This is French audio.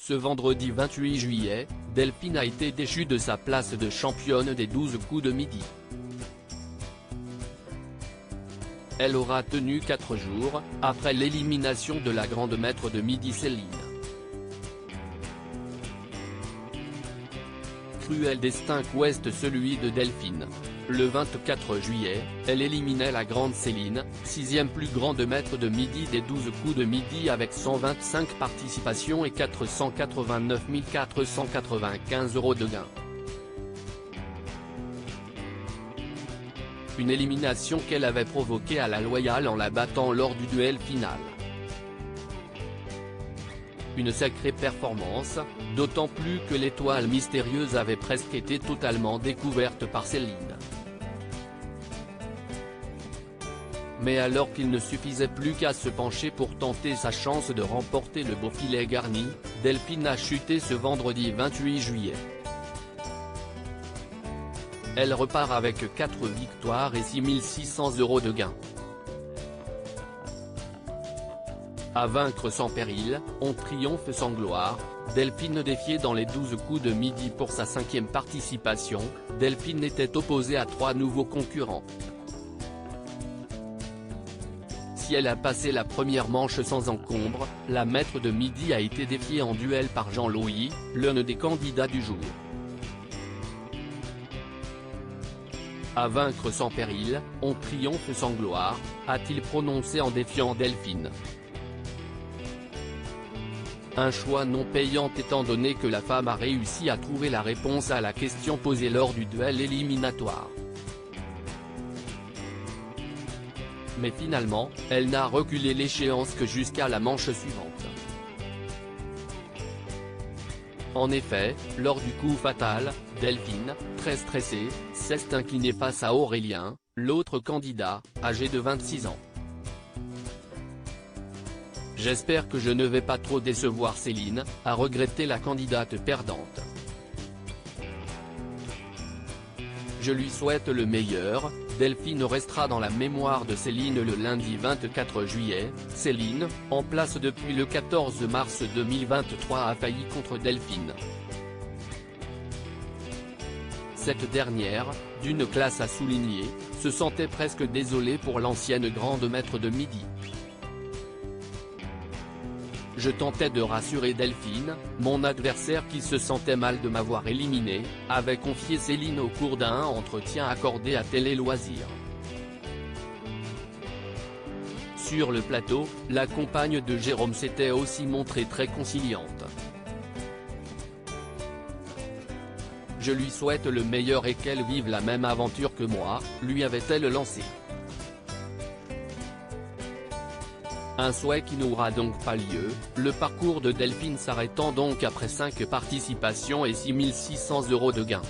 Ce vendredi 28 juillet, Delphine a été déchue de sa place de championne des 12 coups de midi. Elle aura tenu 4 jours, après l'élimination de la grande maître de midi Céline. Cruel destin qu'ouest celui de Delphine. Le 24 juillet, elle éliminait la grande Céline, 6e plus grande maître de midi des 12 coups de midi avec 125 participations et 489 495 € de gain. Une élimination qu'elle avait provoquée à la loyale en la battant lors du duel final. Une sacrée performance, d'autant plus que l'étoile mystérieuse avait presque été totalement découverte par Céline. Mais alors qu'il ne suffisait plus qu'à se pencher pour tenter sa chance de remporter le beau filet garni, Delphine a chuté ce vendredi 28 juillet. Elle repart avec 4 victoires et 6 600 € de gain. À vaincre sans péril, on triomphe sans gloire. Delphine défiée dans les 12 coups de midi pour sa 5e participation, Delphine était opposée à 3 nouveaux concurrents. Si elle a passé la première manche sans encombre, la maître de midi a été défiée en duel par Jean-Louis, l'un des candidats du jour. À vaincre sans péril, on triomphe sans gloire, a-t-il prononcé en défiant Delphine. Un choix non payant étant donné que la femme a réussi à trouver la réponse à la question posée lors du duel éliminatoire. Mais finalement, elle n'a reculé l'échéance que jusqu'à la manche suivante. En effet, lors du coup fatal, Delphine, très stressée, s'est inclinée face à Aurélien, l'autre candidat, âgé de 26 ans. « J'espère que je ne vais pas trop décevoir Céline », a regretté la candidate perdante. « Je lui souhaite le meilleur », Delphine restera dans la mémoire de Céline le lundi 24 juillet, Céline, en place depuis le 14 mars 2023 a failli contre Delphine. Cette dernière, d'une classe à souligner, se sentait presque désolée pour l'ancienne grande maître de midi. Je tentais de rassurer Delphine, mon adversaire qui se sentait mal de m'avoir éliminé, avait confié Céline au cours d'un entretien accordé à Télé Loisirs. Sur le plateau, la compagne de Jérôme s'était aussi montrée très conciliante. Je lui souhaite le meilleur et qu'elle vive la même aventure que moi, lui avait-elle lancé. Un souhait qui n'aura donc pas lieu, le parcours de Delphine s'arrêtant donc après 5 participations et 6 600 € de gain.